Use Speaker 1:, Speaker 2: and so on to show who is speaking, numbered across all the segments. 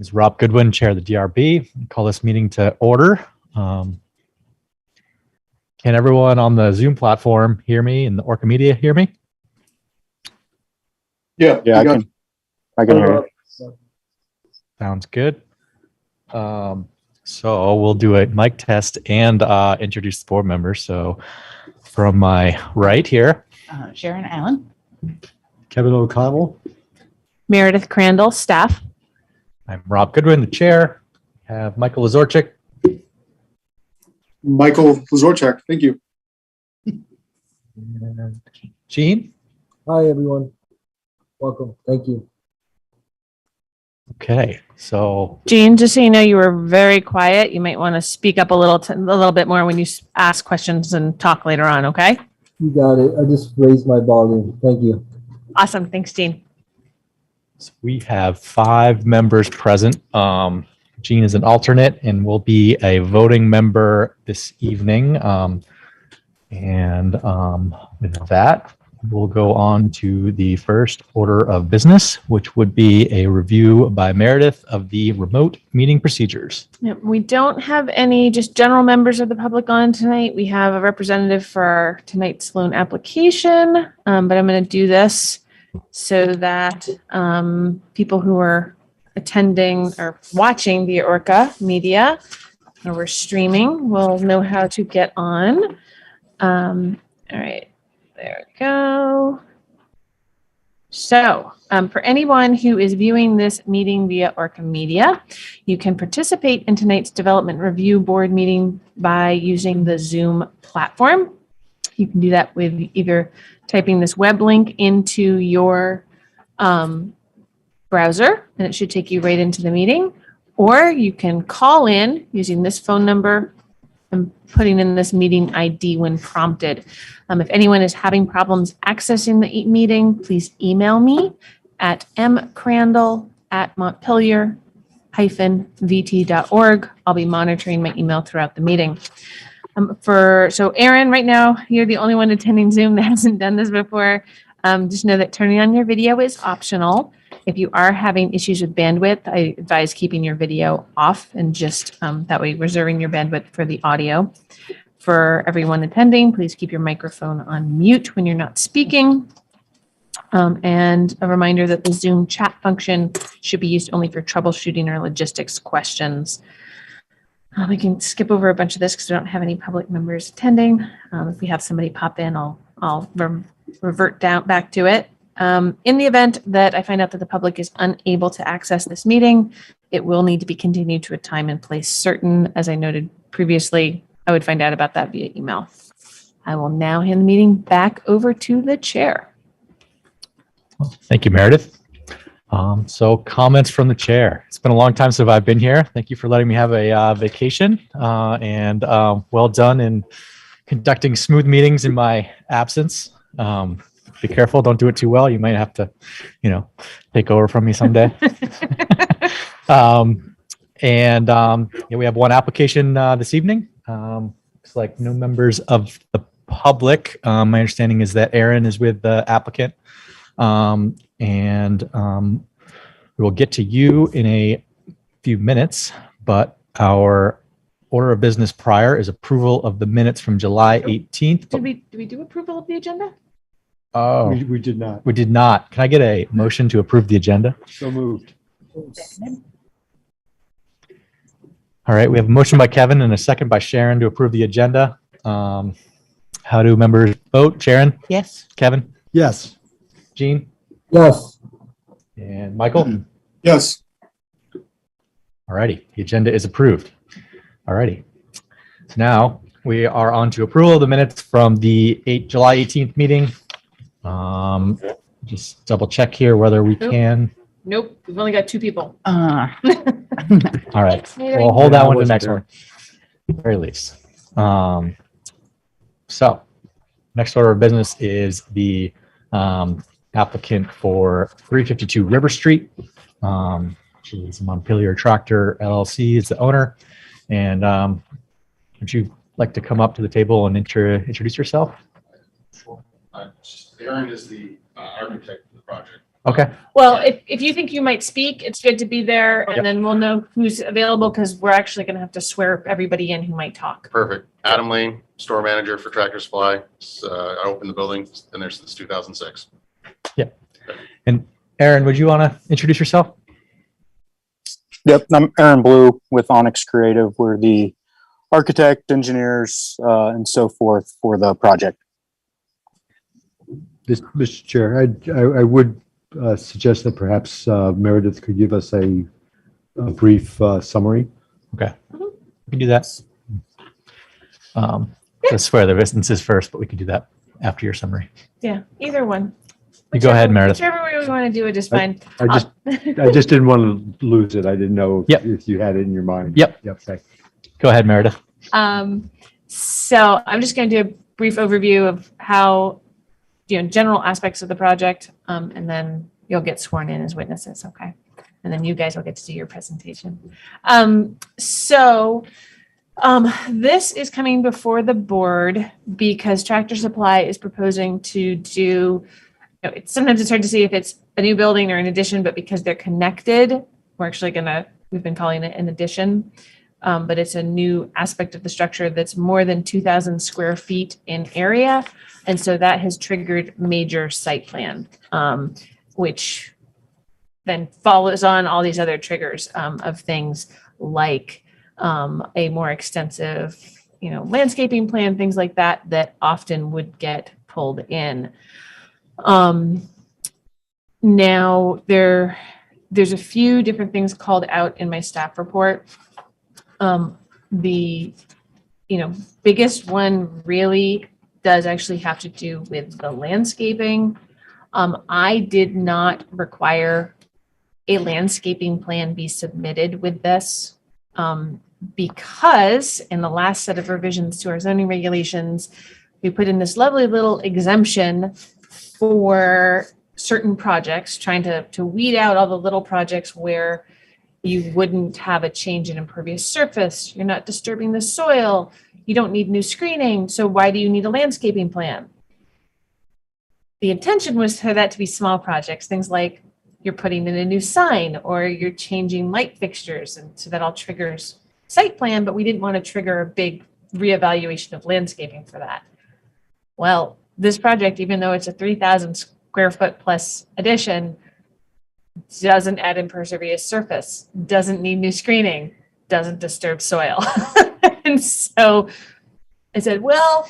Speaker 1: Is Rob Goodwin, Chair of the DRB. I call this meeting to order. Can everyone on the Zoom platform hear me and the ORCA media hear me?
Speaker 2: Yeah, I can hear you.
Speaker 1: Sounds good. So we'll do a mic test and introduce the board members. So from my right here,
Speaker 3: Sharon Allen.
Speaker 2: Kevin O'Connell.
Speaker 3: Meredith Crandall, staff.
Speaker 1: I'm Rob Goodwin, the chair. We have Michael Lazorchik.
Speaker 2: Michael Lazorchak, thank you.
Speaker 1: And Gene.
Speaker 4: Hi, everyone. Welcome. Thank you.
Speaker 1: Okay, so
Speaker 3: Jean, just so you know, you were very quiet. You might want to speak up a little bit more when you ask questions and talk later on, okay?
Speaker 4: You got it. I just raised my volume. Thank you.
Speaker 3: Awesome. Thanks, Jean.
Speaker 1: we have 5 members present. Gene is an alternate and will be a voting member this evening. With that, we'll go on to the first order of business, which would be a review by Meredith of the remote meeting procedures.
Speaker 3: Yep, we don't have any just general members of the public on tonight. We have a representative for tonight's loan application, but I'm going to do this so that people who are attending or watching via ORCA media or we're streaming will know how to get on. All right, there we go. So for anyone who is viewing this meeting via ORCA media, you can participate in tonight's development review board meeting by using the Zoom platform. You can do that with either typing this web link into your browser, and it should take you right into the meeting, or you can call in using this phone number and putting in this meeting ID when prompted. If anyone is having problems accessing the meeting, please email me at mcrandall@montpelier-vt.org. I'll be monitoring my email throughout the meeting. So Aaron, right now, you're the only one attending Zoom that hasn't done this before. Just know that turning on your video is optional. If you are having issues with bandwidth, I advise keeping your video off and just that way reserving your bandwidth for the audio. For everyone attending, please keep your microphone on mute when you're not speaking. And a reminder that the Zoom chat function should be used only for troubleshooting or logistics questions. We can skip over a bunch of this because we don't have any public members attending. If we have somebody pop in, I'll revert back to it. In the event that I find out that the public is unable to access this meeting, it will need to be continued to a time and place certain. As I noted previously, I would find out about that via email. I will now hand the meeting back over to the chair.
Speaker 1: Thank you, Meredith. So comments from the chair. It's been a long time since I've been here. Thank you for letting me have a vacation and well done in conducting smooth meetings in my absence. Be careful, don't do it too well. You might have to, take over from me someday. We have one application this evening. Looks like no members of the public. My understanding is that Aaron is with the applicant. We will get to you in a few minutes, but our order of business prior is approval of the minutes from July 18th.
Speaker 3: Did we do approval of the agenda?
Speaker 1: Oh,
Speaker 2: We did not.
Speaker 1: we did not. Can I get a motion to approve the agenda?
Speaker 2: So moved.
Speaker 1: All right, we have a motion by Kevin and a second by Sharon to approve the agenda. How do members vote? Sharon?
Speaker 3: Yes.
Speaker 1: Kevin?
Speaker 2: Yes.
Speaker 1: Gene?
Speaker 4: Yes.
Speaker 1: And Michael?
Speaker 2: Yes.
Speaker 1: All righty, the agenda is approved. All righty. So now we are on to approval of the minutes from the July 18th meeting. Just double check here whether we can.
Speaker 3: Nope, we've only got 2 people.
Speaker 1: All right, we'll hold that one to the next one, at the very least. So next order of business is the applicant for 352 River Street. Which is Montpelier Tractor LLC is the owner. And would you like to come up to the table and introduce yourself?
Speaker 5: Sure. Aaron is the architect of the project.
Speaker 1: Okay.
Speaker 3: Well, if you think you might speak, it's good to be there,
Speaker 1: Yep.
Speaker 3: and then we'll know who's available, because we're actually going to have to swear everybody in who might talk.
Speaker 5: Perfect. Adam Lane, store manager for Tractor Supply. I opened the building, been there since 2006.
Speaker 1: And Aaron, would you want to introduce yourself?
Speaker 6: Yep, I'm Aaron Blue with Onyx Creative. We're the architect, engineers, and so forth for the project.
Speaker 2: Mr. Chair, I would suggest that perhaps Meredith could give us a brief summary.
Speaker 1: Okay. We can do that. Let's swear the instances first, but we can do that after your summary.
Speaker 3: Yeah, either one.
Speaker 1: You go ahead, Meredith.
Speaker 3: Whichever way we want to do it is fine.
Speaker 2: I just didn't want to lose it. I didn't know
Speaker 1: Yep.
Speaker 2: if you had it in your mind.
Speaker 1: Yep.
Speaker 2: Okay.
Speaker 1: Go ahead, Meredith.
Speaker 3: So I'm just going to do a brief overview of how, general aspects of the project, and then you'll get sworn in as witnesses, okay? And then you guys will get to do your presentation. This is coming before the board because Tractor Supply is proposing to do, sometimes it's hard to see if it's a new building or an addition, but because they're connected, we've been calling it an addition. But it's a new aspect of the structure that's more than 2,000 square feet in area. And so that has triggered major site plan, which then follows on all these other triggers of things like a more extensive, landscaping plan, things like that, that often would get pulled in. Now there's a few different things called out in my staff report. The biggest one really does actually have to do with the landscaping. I did not require a landscaping plan be submitted with this because in the last set of revisions to our zoning regulations, we put in this lovely little exemption for certain projects, trying to weed out all the little projects where you wouldn't have a change in impervious surface. You're not disturbing the soil. You don't need new screening. So why do you need a landscaping plan? The intention was for that to be small projects, things like you're putting in a new sign or you're changing light fixtures. And so that all triggers site plan, but we didn't want to trigger a big reevaluation of landscaping for that. Well, this project, even though it's a 3,000 square foot plus addition, doesn't add impervious surface, doesn't need new screening, doesn't disturb soil. And so I said, well,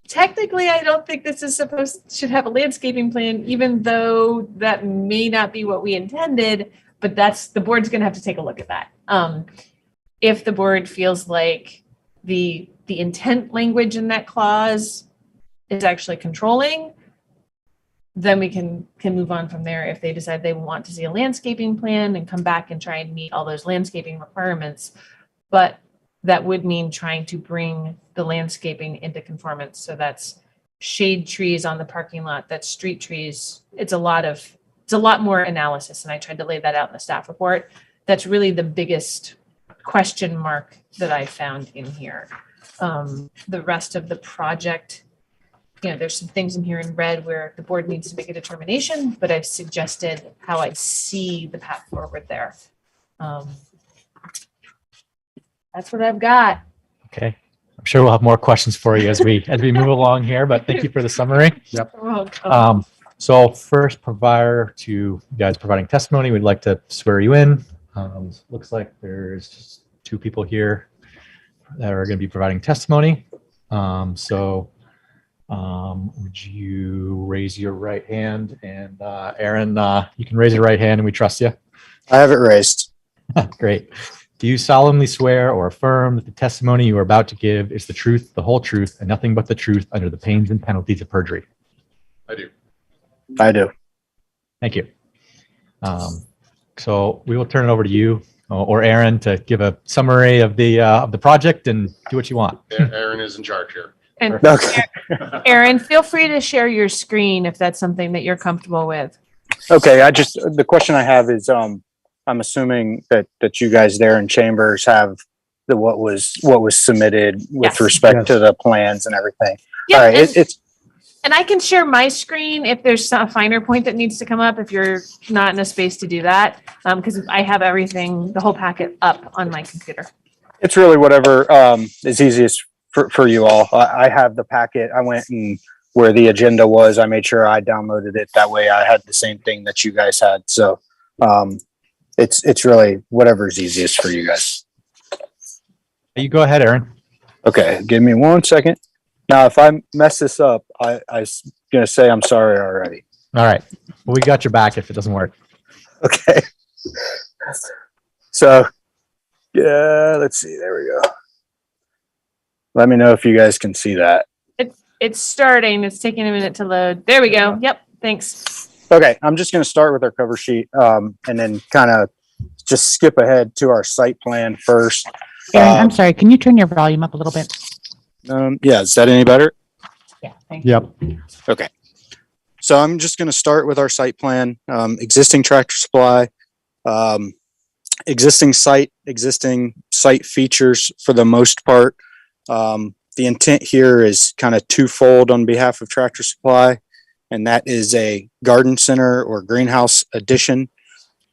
Speaker 3: technically, I don't think this is should have a landscaping plan, even though that may not be what we intended, but the board's going to have to take a look at that. If the board feels like the intent language in that clause is actually controlling, then we can move on from there if they decide they want to see a landscaping plan and come back and try and meet all those landscaping requirements. But that would mean trying to bring the landscaping into conformance. So that's shade trees on the parking lot, that's street trees. It's a lot more analysis. And I tried to lay that out in the staff report. That's really the biggest question mark that I found in here. The rest of the project, there's some things in here in red where the board needs to make a determination, but I've suggested how I see the path forward there. That's what I've got.
Speaker 1: Okay. I'm sure we'll have more questions for you as we move along here, but thank you for the summary. So first, prior to you guys providing testimony, we'd like to swear you in. Looks like there's just two people here that are going to be providing testimony. Would you raise your right hand? And Aaron, you can raise your right hand and we trust you.
Speaker 6: I have it raised.
Speaker 1: Great. Do you solemnly swear or affirm that the testimony you are about to give is the truth, the whole truth, and nothing but the truth under the pains and penalties of perjury?
Speaker 5: I do.
Speaker 6: I do.
Speaker 1: Thank you. So we will turn it over to you or Aaron to give a summary of the project and do what you want.
Speaker 5: Aaron is in charge here.
Speaker 3: And
Speaker 6: Okay.
Speaker 3: Aaron, feel free to share your screen if that's something that you're comfortable with.
Speaker 6: Okay. The question I have is, I'm assuming that you guys there in chambers have what was submitted with
Speaker 3: Yes.
Speaker 6: respect to the plans and everything.
Speaker 3: Yeah,
Speaker 6: All right.
Speaker 3: and And I can share my screen if there's a finer point that needs to come up, if you're not in a space to do that. Because I have everything, the whole packet up on my computer.
Speaker 6: It's really whatever is easiest for you all. I have the packet. I went and where the agenda was, I made sure I downloaded it. That way I had the same thing that you guys had. So it's really whatever's easiest for you guys.
Speaker 1: You go ahead, Aaron.
Speaker 6: Okay, give me 1 second. Now, if I mess this up, I was going to say I'm sorry already.
Speaker 1: All right. Well, we got your back if it doesn't work.
Speaker 6: Okay. So, yeah, let's see. There we go. Let me know if you guys can see that.
Speaker 3: It's starting. It's taking a minute to load. There we go. Yep. Thanks.
Speaker 6: Okay, I'm just going to start with our cover sheet and then kind of just skip ahead to our site plan first.
Speaker 7: Aaron, I'm sorry. Can you turn your volume up a little bit?
Speaker 6: Yeah, is that any better?
Speaker 7: Yeah. Thank you.
Speaker 2: Yep.
Speaker 6: Okay. So I'm just going to start with our site plan, existing Tractor Supply, existing site features for the most part. The intent here is kind of twofold on behalf of Tractor Supply, and that is a garden center or greenhouse addition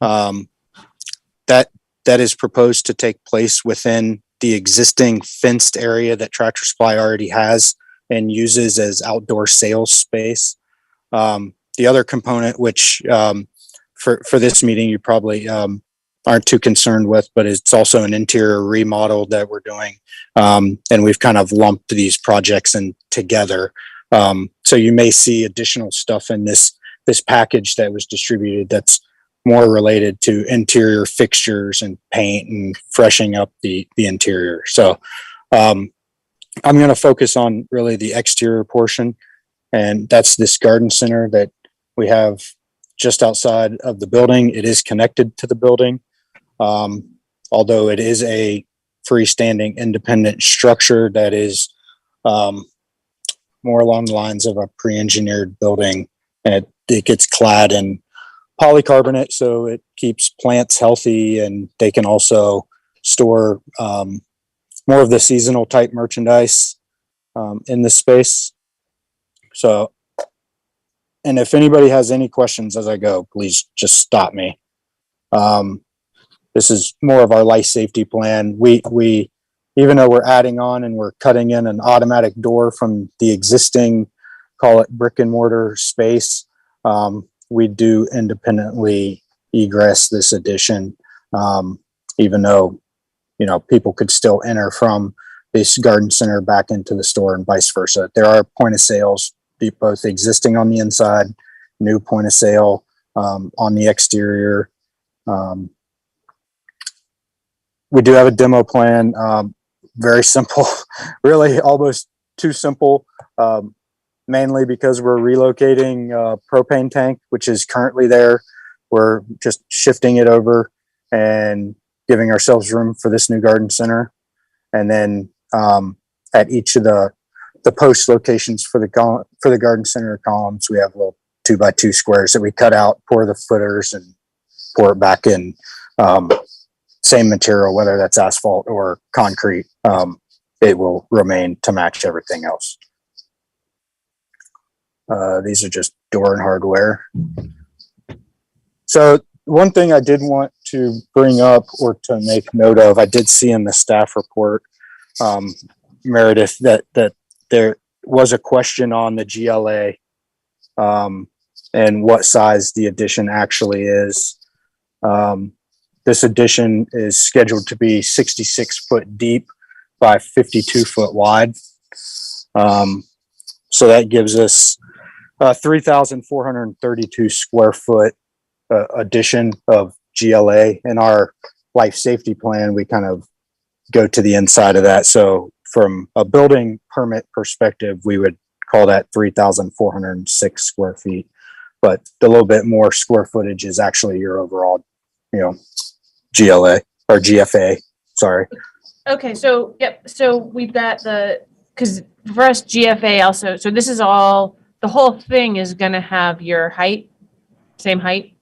Speaker 6: that is proposed to take place within the existing fenced area that Tractor Supply already has and uses as outdoor sales space. The other component, which for this meeting you probably aren't too concerned with, but it's also an interior remodel that we're doing. And we've kind of lumped these projects in together. So you may see additional stuff in this package that was distributed that's more related to interior fixtures and paint and freshening up the interior. So I'm going to focus on really the exterior portion, and that's this garden center that we have just outside of the building. It is connected to the building, although it is a freestanding independent structure that is more along the lines of a pre-engineered building, and it gets clad in polycarbonate so it keeps plants healthy, and they can also store more of the seasonal type merchandise in this space. So, and if anybody has any questions as I go, please just stop me. This is more of our life safety plan. We even though we're adding on and we're cutting in an automatic door from the existing, call it brick and mortar space, we do independently egress this addition, even though, people could still enter from this garden center back into the store and vice versa. There are point of sales, both existing on the inside, new point of sale on the exterior. We do have a demo plan, very simple, really almost too simple. Mainly because we're relocating a propane tank, which is currently there. We're just shifting it over and giving ourselves room for this new garden center. And then at each of the post locations for the garden center columns, we have little 2x2 squares that we cut out, pour the footers, and pour it back in. Same material, whether that's asphalt or concrete, it will remain to match everything else. These are just door and hardware. So one thing I did want to bring up or to make note of, I did see in the staff report, Meredith, that there was a question on the GLA and what size the addition actually is. This addition is scheduled to be 66 foot deep by 52 foot wide. So that gives us 3,432 square foot addition of GLA. In our life safety plan, we kind of go to the inside of that. So from a building permit perspective, we would call that 3,406 square feet. But a little bit more square footage is actually your overall, GLA or GFA. Sorry.
Speaker 3: Okay. So, yep. So we've got because for us, GFA also, so this is all, the whole thing is going to have your height, same height,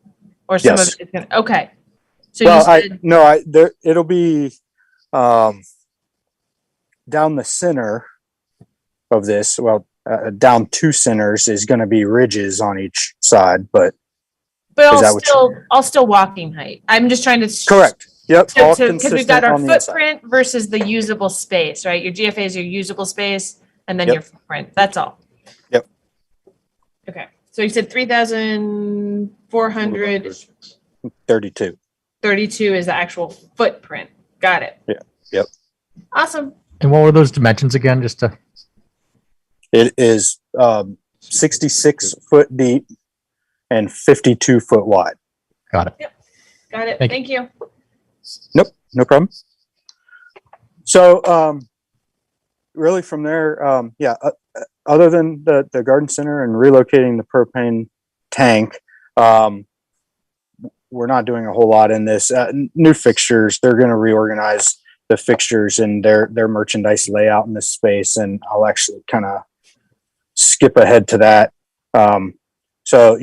Speaker 3: or some
Speaker 6: Yes.
Speaker 3: of it is going to, okay. So
Speaker 6: Well,
Speaker 3: you said,
Speaker 6: it'll be down the center of this. Well, down 2 centers is going to be ridges on each side, but
Speaker 3: But
Speaker 6: Is that what
Speaker 3: all still walking height. I'm just trying to.
Speaker 6: correct. Yep. All
Speaker 3: So, because we've got
Speaker 6: consistent
Speaker 3: our
Speaker 6: on the inside.
Speaker 3: footprint versus the usable space, right? Your GFA is your usable space and then
Speaker 6: Yep.
Speaker 3: your footprint. That's all.
Speaker 6: Yep.
Speaker 3: Okay. So you said 3,432
Speaker 6: 32.
Speaker 3: is the actual footprint. Got it.
Speaker 6: Yeah. Yep.
Speaker 3: Awesome.
Speaker 1: And what were those dimensions again? Just to,
Speaker 6: It is 66 foot deep and 52 foot wide.
Speaker 1: got it.
Speaker 3: Got it.
Speaker 1: Thank
Speaker 3: Thank you.
Speaker 6: Nope, no problem. So, really from there, other than the garden center and relocating the propane tank, we're not doing a whole lot in this. New fixtures, they're going to reorganize the fixtures and their merchandise layout in this space, and I'll actually kind of skip ahead to that. So,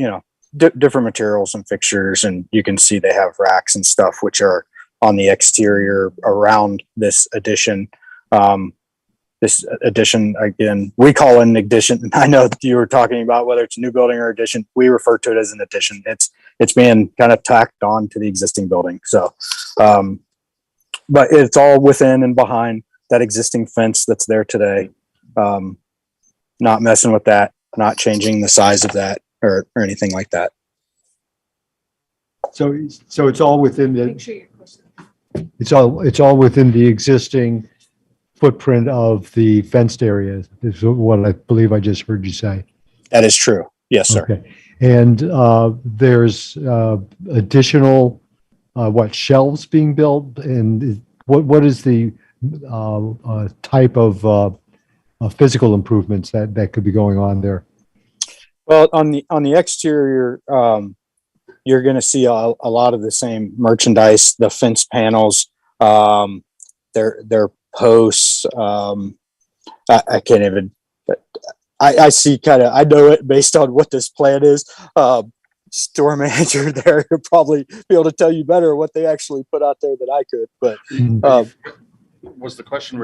Speaker 6: different materials and fixtures, and you can see they have racks and stuff which are on the exterior around this addition. This addition, again, we call it an addition. I know that you were talking about whether it's a new building or addition. We refer to it as an addition. It's being kind of tacked on to the existing building. So, but it's all within and behind that existing fence that's there today. Not messing with that, not changing the size of that or anything like that.
Speaker 2: So it's all within
Speaker 3: Make
Speaker 2: the,
Speaker 3: sure you're close.
Speaker 2: it's all within the existing footprint of the fenced area, is what I believe I just heard you say.
Speaker 6: That is true. Yes, sir.
Speaker 2: Okay. And there's additional, shelves being built? And what is the type of physical improvements that could be going on there?
Speaker 6: Well, on the exterior, you're going to see a lot of the same merchandise, the fence panels, their posts. I can't even. I see I know it based on what this plan is. Store manager there could probably be able to tell you better what they actually put out there than I could. But
Speaker 5: Was the question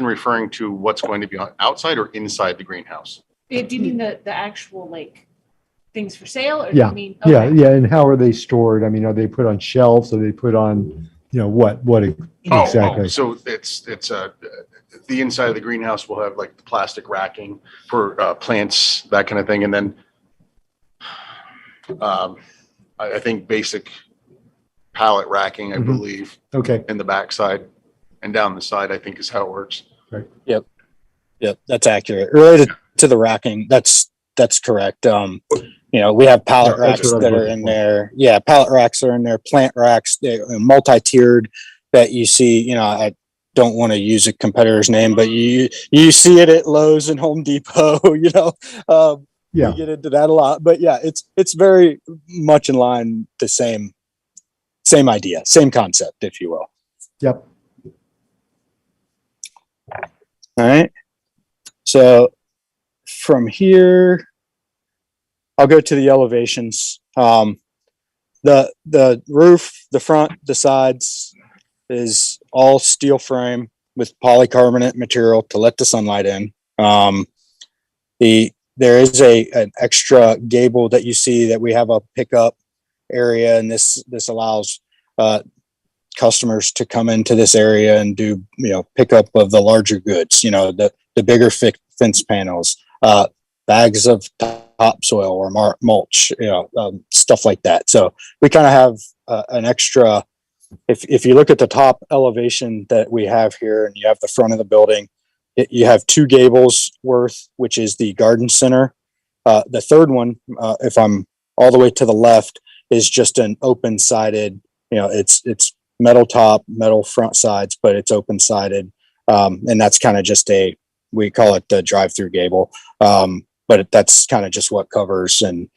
Speaker 5: referring to what's going to be outside or inside the greenhouse?
Speaker 3: Do you mean the actual things for sale, or
Speaker 2: Yeah,
Speaker 3: do you mean?
Speaker 2: Yeah,
Speaker 3: Okay.
Speaker 2: yeah. And how are they stored? I mean, are they put on shelves? Are they put on, what exactly?
Speaker 5: So it's the inside of the greenhouse will have like the plastic racking for plants, that kind of thing. And then I think basic pallet racking, I believe,
Speaker 2: Okay.
Speaker 5: in the backside and down the side, I think is how it works.
Speaker 6: Yep, that's accurate. Related to the racking, that's correct. We have pallet
Speaker 2: Yeah, that's
Speaker 6: racks
Speaker 2: what I was
Speaker 6: that are
Speaker 2: looking
Speaker 6: in
Speaker 2: for.
Speaker 6: there. Yeah, pallet racks are in there. Plant racks, they're multi-tiered that you see. I don't want to use a competitor's name, but you see it at Lowe's and Home Depot.
Speaker 2: Yeah.
Speaker 6: We get into that a lot, but yeah, it's very much in line the same idea, same concept, if you will.
Speaker 2: Yep.
Speaker 6: All right. So from here, I'll go to the elevations. The roof, the front, the sides is all steel frame with polycarbonate material to let the sunlight in. There is an extra gable that you see that we have a pickup area, and this allows customers to come into this area and do pickup of the larger goods, the bigger fence panels, bags of topsoil or mulch, stuff like that. So we kind of have an extra. If you look at the top elevation that we have here, and you have the front of the building, you have 2 gables worth, which is the garden center. The third one, if I'm all the way to the left, is just an open sided. It's metal top, metal front sides, but it's open sided, and that's kind of just we call it the drive-through gable. But that's kind of just what covers and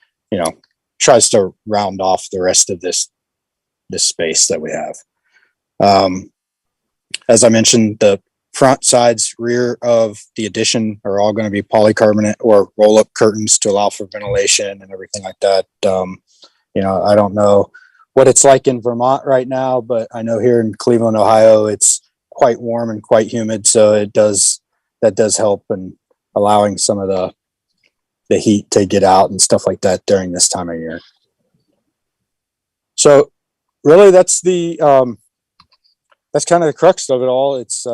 Speaker 6: tries to round off the rest of this space that we have. As I mentioned, the front, sides, rear of the addition are all going to be polycarbonate or roll-up curtains to allow for ventilation and everything like that. I don't know what it's like in Vermont right now, but I know here in Cleveland, Ohio, it's quite warm and quite humid. So that does help. And allowing some of the heat to get out and stuff like that during this time of year. So really that's that's kind of the crux of it all. It's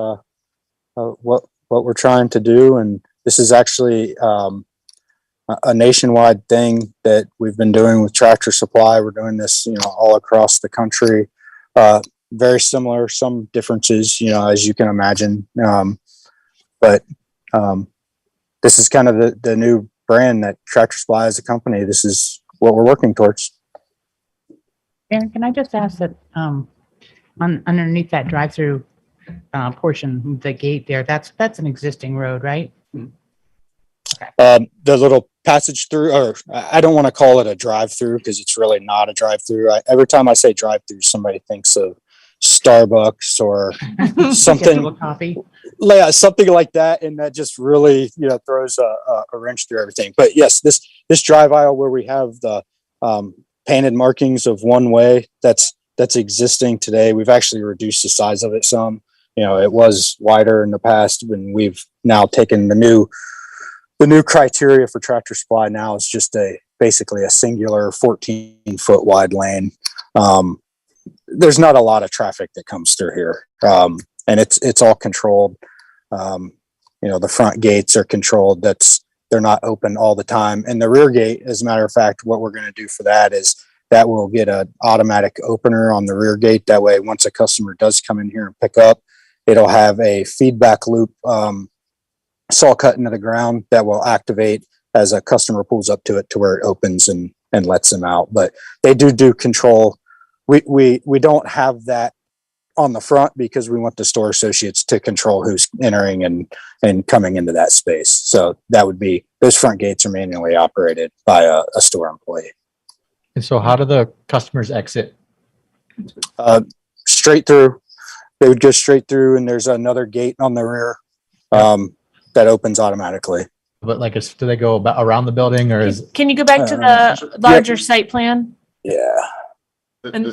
Speaker 6: what we're trying to do. And this is actually a nationwide thing that we've been doing with Tractor Supply. We're doing this, all across the country. Very similar, some differences, as you can imagine. But this is kind of the new brand that Tractor Supply as a company. This is what we're working towards.
Speaker 7: Aaron, can I just ask that, underneath that drive-through portion, the gate there, that's an existing road, right?
Speaker 6: The little passage through, or I don't want to call it a drive-through because it's really not a drive-through. Every time I say drive-through, somebody thinks of Starbucks or
Speaker 7: Get a
Speaker 6: something,
Speaker 7: little coffee.
Speaker 6: something like that, and that just really throws a wrench through everything. But yes, this drive aisle where we have the painted markings of one way that's existing today, we've actually reduced the size of it some. It was wider in the past, and we've now taken the new criteria for Tractor Supply. Now is just basically a singular 14-foot wide lane. There's not a lot of traffic that comes through here, and it's all controlled. The front gates are controlled. They're not open all the time, and the rear gate, as a matter of fact, what we're going to do for that is that will get an automatic opener on the rear gate. That way, once a customer does come in here and pick up, it'll have a feedback loop saw cut into the ground that will activate as a customer pulls up to it to where it opens and lets them out. But they do control. We don't have that on the front because we want the store associates to control who's entering and coming into that space. So that would be, those front gates are manually operated by a store employee.
Speaker 1: And so how do the customers exit?
Speaker 6: Straight through. They would go straight through, and there's another gate on the rear that opens automatically.
Speaker 1: But do they go around the building, or is?
Speaker 3: Can you go back to the larger site plan?
Speaker 6: Yeah.
Speaker 3: And-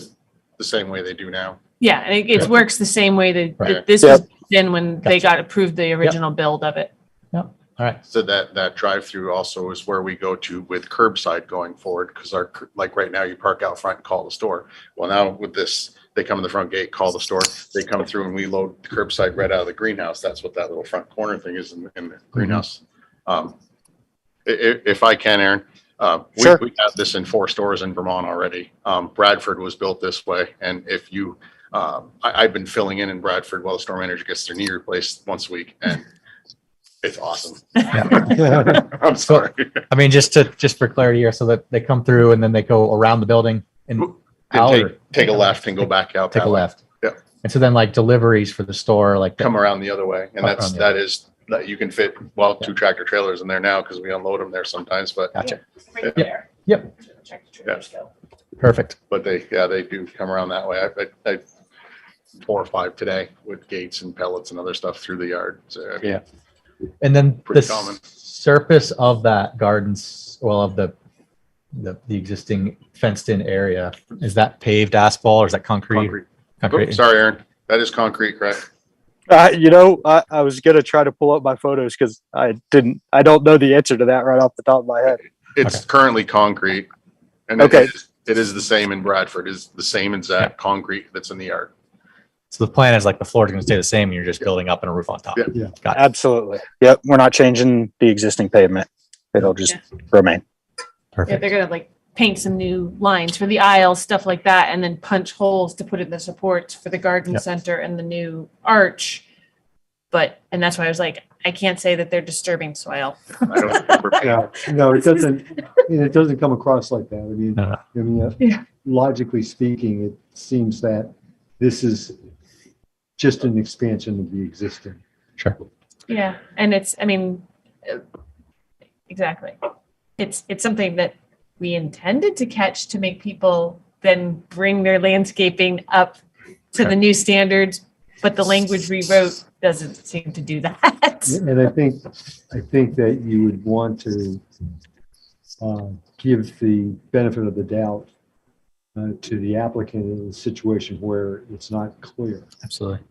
Speaker 5: The same way they do now.
Speaker 3: Yeah, it works the same way that
Speaker 1: Right.
Speaker 3: this was in when they
Speaker 1: Gotcha.
Speaker 3: got approved the original build of it.
Speaker 1: All right.
Speaker 5: So that drive-through also is where we go to with curbside going forward, because like right now you park out front and call the store. Well, now with this, they come in the front gate, call the store, they come through and we load the curbside right out of the greenhouse. That's what that little front corner thing is in the greenhouse. If I can, Aaron,
Speaker 6: Sure.
Speaker 5: we have this in 4 stores in Vermont already. Bradford was built this way. And if you, I've been filling in Bradford while the store manager gets their knee replaced once a week, and it's awesome. I'm sorry.
Speaker 1: I mean, just for clarity here, so that they come through and then they go around the building and out,
Speaker 5: And take a left and go back out.
Speaker 1: take
Speaker 5: that
Speaker 1: a
Speaker 5: way.
Speaker 1: left.
Speaker 5: Yeah.
Speaker 1: And so then like deliveries for the store,
Speaker 5: Come around the other way. And
Speaker 1: Around the
Speaker 5: that is, that you can fit, 2 tractor trailers in there now because we unload them there sometimes, but
Speaker 1: Gotcha.
Speaker 3: Right
Speaker 1: there. Yep. Perfect.
Speaker 5: But they do come around that way. I 4 or 5 today with gates and pellets and other stuff through the yard. So,
Speaker 1: Yeah. And then
Speaker 5: Pretty
Speaker 1: the
Speaker 5: common.
Speaker 1: surface of that gardens, of the existing fenced in area, is that paved asphalt or is that concrete?
Speaker 5: Concrete. Oops, sorry, Aaron. That is concrete, correct?
Speaker 6: I was going to try to pull up my photos because I don't know the answer to that right off the top of my head.
Speaker 5: It's currently concrete. And
Speaker 6: Okay.
Speaker 5: it is the same in Bradford. It's the same exact concrete that's in the yard.
Speaker 1: So the plan is like the floor is going to stay the same and you're just building up and a roof on top.
Speaker 5: Yeah.
Speaker 1: Got it.
Speaker 6: Absolutely. Yep. We're not changing the existing pavement. It'll just remain.
Speaker 3: Yeah,
Speaker 1: Perfect.
Speaker 3: they're gonna paint some new lines for the aisles, stuff like that, and then punch holes to put in the supports for the garden
Speaker 1: Yep.
Speaker 3: center and the new arch. And that's why I was like, I can't say that they're disturbing soil.
Speaker 5: I don't remember.
Speaker 2: No, it doesn't come across like that. I mean,
Speaker 1: No.
Speaker 3: Yeah.
Speaker 2: Logically speaking, it seems that this is just an expansion of the existing.
Speaker 1: Sure.
Speaker 3: Yeah, and exactly. It's something that we intended to catch to make people then bring their landscaping up to the new standards, but the language we wrote doesn't seem to do that.
Speaker 2: And I think that you would want to give the benefit of the doubt to the applicant in a situation where it's not clear.
Speaker 1: Absolutely.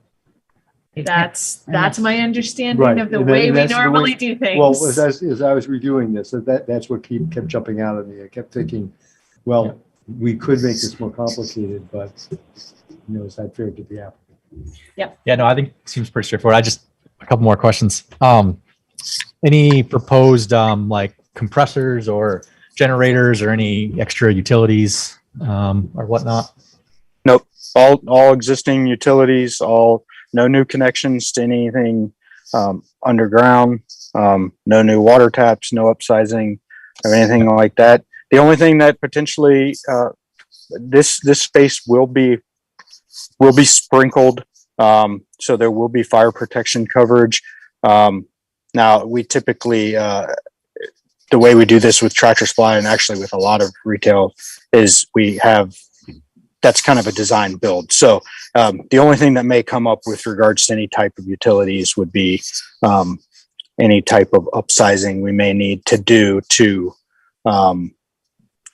Speaker 3: That's my understanding
Speaker 2: Right,
Speaker 3: of the
Speaker 2: and then-
Speaker 3: way
Speaker 2: and
Speaker 3: we
Speaker 2: that's the way-
Speaker 3: normally do
Speaker 2: Well,
Speaker 3: things.
Speaker 2: as I was reviewing this, that's what kept jumping out at me. I kept thinking, well, we could make this more complicated, but, is that fair to the applicant?
Speaker 1: Yeah, no, I think it seems pretty straightforward. I just, a couple more questions. Any proposed, like compressors or generators or any extra utilities, or whatnot?
Speaker 6: Nope. All existing utilities, no new connections to anything underground, no new water taps, no upsizing or anything like that. The only thing that potentially this space will be sprinkled, so there will be fire protection coverage. Now we typically the way we do this with Tractor Supply and actually with a lot of retail is that's kind of a design build. So the only thing that may come up with regards to any type of utilities would be any type of upsizing we may need to do to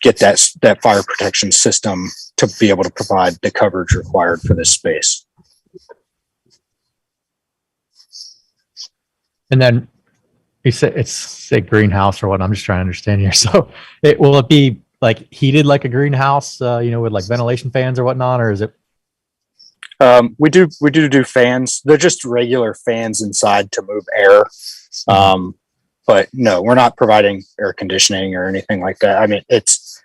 Speaker 6: get that fire protection system to be able to provide the coverage required for this space.
Speaker 1: And then you said it's a greenhouse or what? I'm just trying to understand here. So will it be like heated like a greenhouse, with like ventilation fans or whatnot, or is it?
Speaker 6: We do fans. They're just regular fans inside to move air. But no, we're not providing air conditioning or anything like that. I mean, it's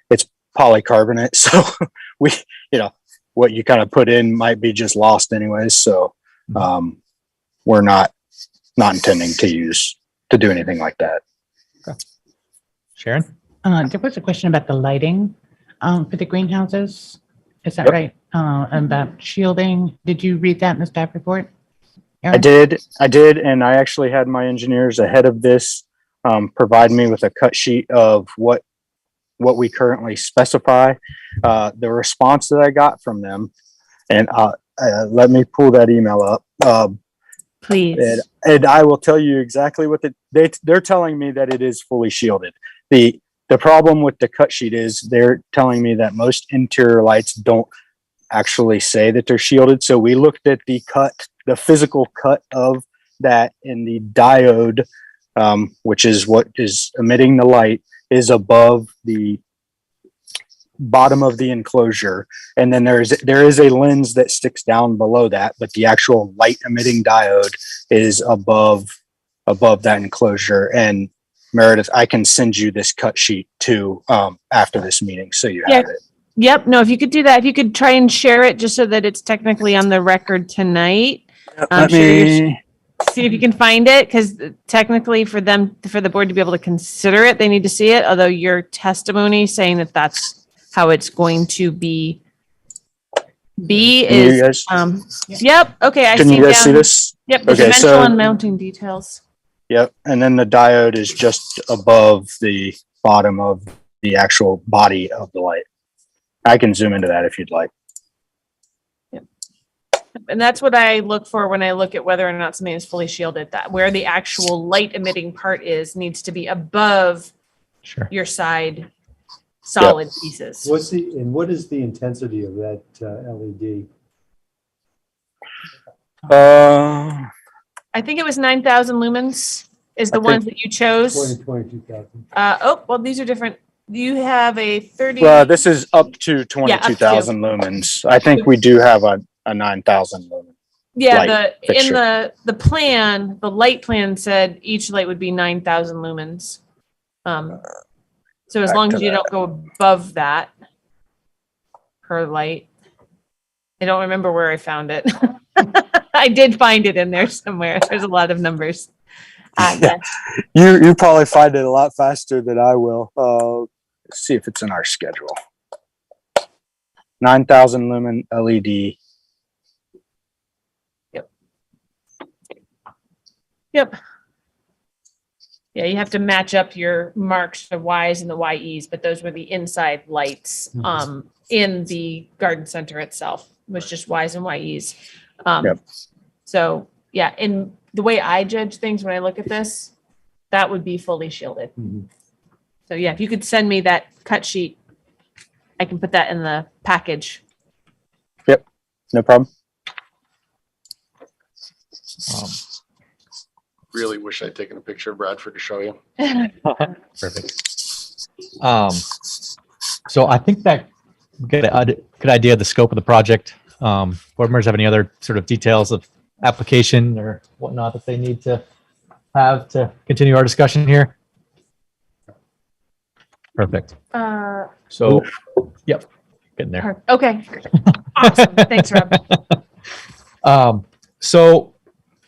Speaker 6: polycarbonate. So what you kind of put in might be just lost anyways. So, we're not intending to do anything like that.
Speaker 1: Sharon?
Speaker 7: There was a question about the lighting for the greenhouses. Is that
Speaker 6: Yep.
Speaker 7: right? About shielding. Did you read that in the staff report?
Speaker 6: I did. And I actually had my engineers ahead of this provide me with a cut sheet of what we currently specify. The response that I got from them, and let me pull that email up.
Speaker 3: Please.
Speaker 6: And I will tell you exactly what they're telling me that it is fully shielded. The problem with the cut sheet is they're telling me that most interior lights don't actually say that they're shielded. So we looked at the physical cut of that, and the diode, which is what is emitting the light, is above the bottom of the enclosure. And then there is a lens that sticks down below that, but the actual light emitting diode is above that enclosure. And Meredith, I can send you this cut sheet too after this meeting, so you have it.
Speaker 3: Yep. No, if you could do that, if you could try and share it just so that it's technically on the record tonight. See if you can find it, because technically for the board to be able to consider it, they need to see it. Although your testimony saying that that's how it's going to be is,
Speaker 6: you guys,
Speaker 3: yep. Okay. I
Speaker 6: can
Speaker 3: see
Speaker 6: you guys see
Speaker 3: down.
Speaker 6: this?
Speaker 3: Yep. The
Speaker 6: Okay,
Speaker 3: dimensional
Speaker 6: so-
Speaker 3: and mounting details.
Speaker 6: Yep. And then the diode is just above the bottom of the actual body of the light. I can zoom into that if you'd like.
Speaker 3: And that's what I look for when I look at whether or not something is fully shielded. That where the actual light emitting part needs to be above
Speaker 1: Sure.
Speaker 3: your side solid pieces.
Speaker 2: What is the intensity of that LED?
Speaker 3: I think it was 9,000 lumens is the
Speaker 6: I
Speaker 3: ones that you chose.
Speaker 2: 22,000.
Speaker 3: Well, these are different. You have a 30.
Speaker 6: Well, this is up to
Speaker 3: Yeah, up to.
Speaker 6: 22,000 lumens. I think we do have a 9,000 lumen.
Speaker 3: Yeah,
Speaker 6: light
Speaker 3: in
Speaker 6: fixture.
Speaker 3: the plan, the light plan said each light would be 9,000 lumens. So as
Speaker 6: Back
Speaker 3: long
Speaker 6: to
Speaker 3: as you
Speaker 6: that.
Speaker 3: don't go above that per light. I don't remember where I found it. I did find it in there somewhere. There's a lot of numbers.
Speaker 6: Yeah. You probably find it a lot faster than I will. Let's see if it's in our schedule. 9,000 lumen LED.
Speaker 3: Yep. Yeah, you have to match up your marks, the Ys and the YEs, but those were the inside lights in the garden center itself. It was just Ys and YEs.
Speaker 6: Yep.
Speaker 3: So yeah, in the way I judge things when I look at this, that would be fully shielded.
Speaker 2: Mhm.
Speaker 3: So yeah, if you could send me that cut sheet, I can put that in the package.
Speaker 6: No problem.
Speaker 5: Really wish I'd taken a picture of Bradford to show you.
Speaker 1: Perfect. So I think that we get a good idea of the scope of the project. Board members have any other sort of details of application or whatnot that they need to have to continue our discussion here? Perfect. So, yep, getting there.
Speaker 3: Okay. Awesome. Thanks, Rob.
Speaker 1: So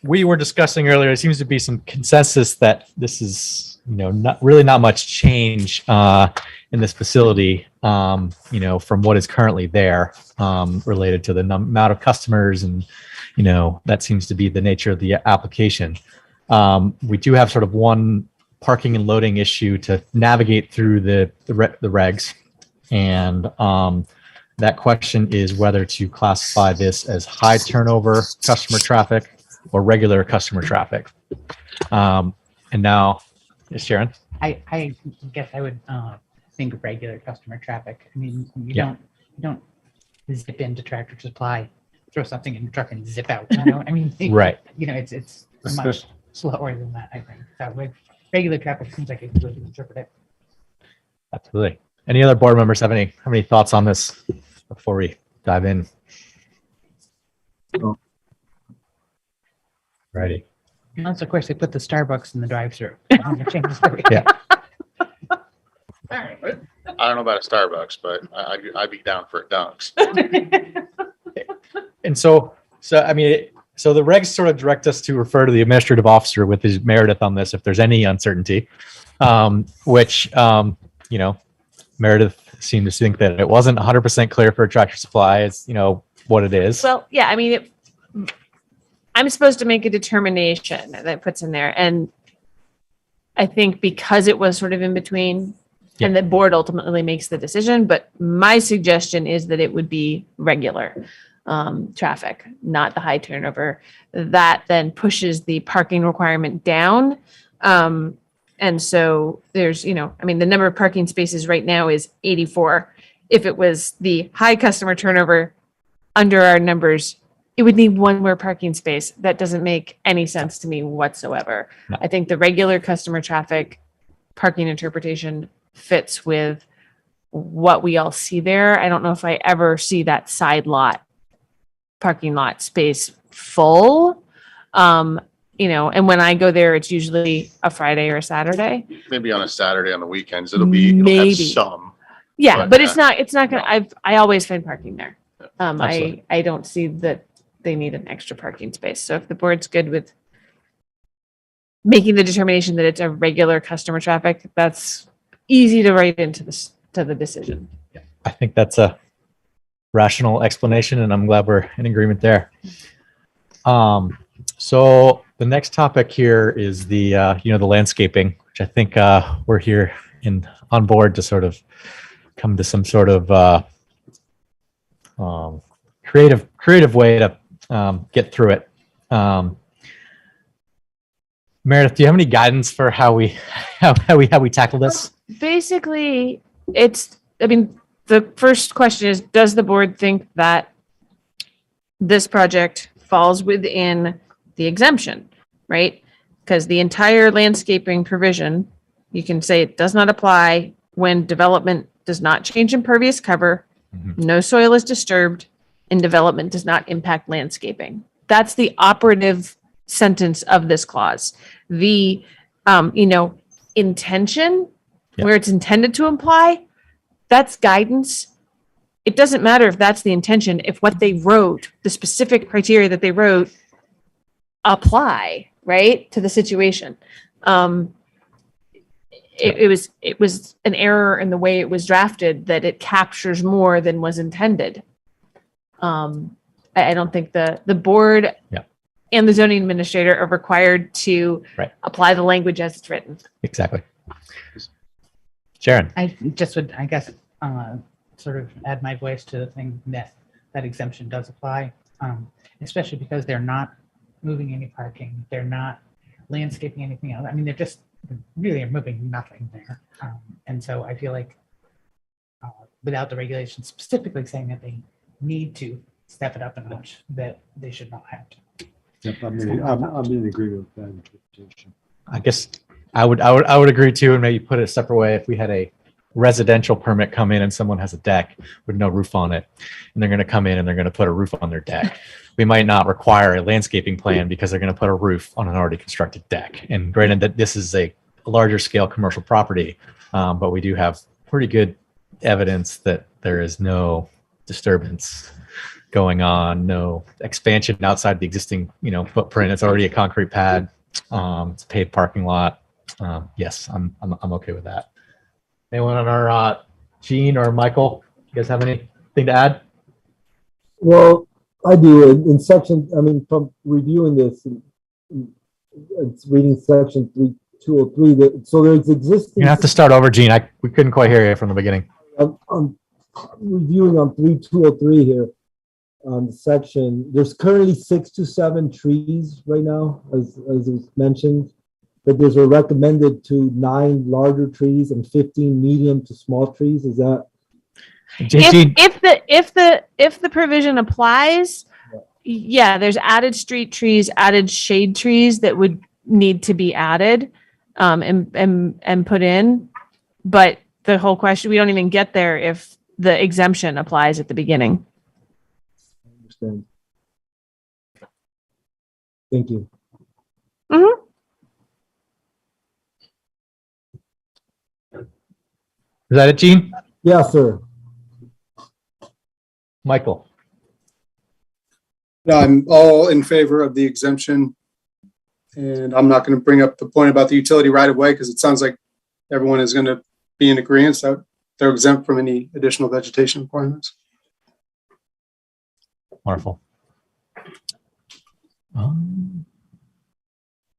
Speaker 1: we were discussing earlier, there seems to be some consensus that this is, not much change in this facility, from what is currently there, related to the amount of customers, and, that seems to be the nature of the application. We do have sort of one parking and loading issue to navigate through the regs. And that question is whether to classify this as high turnover customer traffic or regular customer traffic. And now, yes, Sharon?
Speaker 7: I guess I would think regular customer traffic. I mean, you
Speaker 1: Yeah.
Speaker 7: don't zip into Tractor Supply, throw something in the truck and zip out. I mean,
Speaker 1: Right.
Speaker 7: It's much slower than that, I think. So with regular traffic seems like a good way to interpret it.
Speaker 1: Absolutely. Any other board members have any thoughts on this before we dive in? Righty.
Speaker 7: Unless, of course, they put the Starbucks in the drive-through.
Speaker 1: Yeah.
Speaker 5: I don't know about a Starbucks, but I'd be down for a Dunks.
Speaker 1: And so I mean, so the regs sort of direct us to refer to the administrative officer with his Meredith on this if there's any uncertainty, which, Meredith seemed to think that it wasn't 100% clear for Tractor Supply as, what it is.
Speaker 3: Well, yeah, I mean, I'm supposed to make a determination that puts in there. And I think because it was sort of in between, and the board ultimately makes the decision, but my suggestion is that it would be regular traffic, not the high turnover. That then pushes the parking requirement down. And so there's, the number of parking spaces right now is 84. If it was the high customer turnover under our numbers, it would need one more parking space. That doesn't make any sense to me whatsoever.
Speaker 1: No.
Speaker 3: I think the regular customer traffic parking interpretation fits with what we all see there. I don't know if I ever see that side lot, parking lot space full. And when I go there, it's usually a Friday or a Saturday.
Speaker 5: Maybe on a Saturday on the weekends, it'll have
Speaker 3: Maybe.
Speaker 5: some.
Speaker 3: Yeah,
Speaker 5: But,
Speaker 3: but it's not gonna, I always find parking there.
Speaker 1: Absolutely.
Speaker 3: I don't see that they need an extra parking space. So if the board's good with making the determination that it's a regular customer traffic, that's easy to write into the decision.
Speaker 1: I think that's a rational explanation, and I'm glad we're in agreement there. So the next topic here is the the landscaping, which I think we're here on board to sort of come to some sort of creative way to get through it. Meredith, do you have any guidance for how we tackle this?
Speaker 3: Basically, the first question is, does the board think that this project falls within the exemption, right? Because the entire landscaping provision, you can say it does not apply when development does not change impervious cover, no soil is disturbed, and development does not impact landscaping. That's the operative sentence of this clause. The, intention,
Speaker 1: Yeah.
Speaker 3: where it's intended to imply, that's guidance. It doesn't matter if that's the intention, if what they wrote, the specific criteria that they wrote, apply, right, to the situation. It was an error in the way it was drafted, that it captures more than was intended. I don't think the board and the zoning administrator are required to apply the language as it's written.
Speaker 1: Exactly. Sharon.
Speaker 7: I just would, I guess, sort of add my voice to the thing that exemption does apply, especially because they're not moving any parking. They're not landscaping anything else. I mean, they're just really moving nothing there. And so I feel like without the regulations specifically saying that they need to step it up a notch, that they should not have to.
Speaker 2: Yep, I'm in agreement with that interpretation.
Speaker 1: I guess I would agree too, and maybe put it a separate way. If we had a residential permit come in and someone has a deck with no roof on it, and they're going to come in and they're going to put a roof on their deck, we might not require a landscaping plan because they're going to put a roof on an already constructed deck. And granted that this is a larger scale commercial property, but we do have pretty good evidence that there is no disturbance going on, no expansion outside the existing, footprint. It's already a concrete pad. It's a paved parking lot. Yes, I'm okay with that. Anyone on our Gene or Michael, you guys have anything to add?
Speaker 4: Well, I do. In section, from reviewing this, it's reading section 3203. So there's existing.
Speaker 1: You're gonna have to start over, Gene. We couldn't quite hear you from the beginning.
Speaker 4: I'm reviewing on 3203 here on the section. There's currently 6 to 7 trees right now, as was mentioned. But there's a recommended to 9 larger trees and 15 medium to small trees. Is that?
Speaker 1: Gene,
Speaker 3: If the provision applies, yeah, there's added street trees, added shade trees that would need to be added and put in. But the whole question, we don't even get there if the exemption applies at the beginning.
Speaker 4: I understand. Thank you.
Speaker 3: Mm-hmm.
Speaker 1: is that it, Gene?
Speaker 4: Yeah, sir.
Speaker 1: Michael?
Speaker 8: No, I'm all in favor of the exemption. And I'm not going to bring up the point about the utility right away because it sounds like everyone is going to be in agreement that they're exempt from any additional vegetation requirements.
Speaker 1: Wonderful.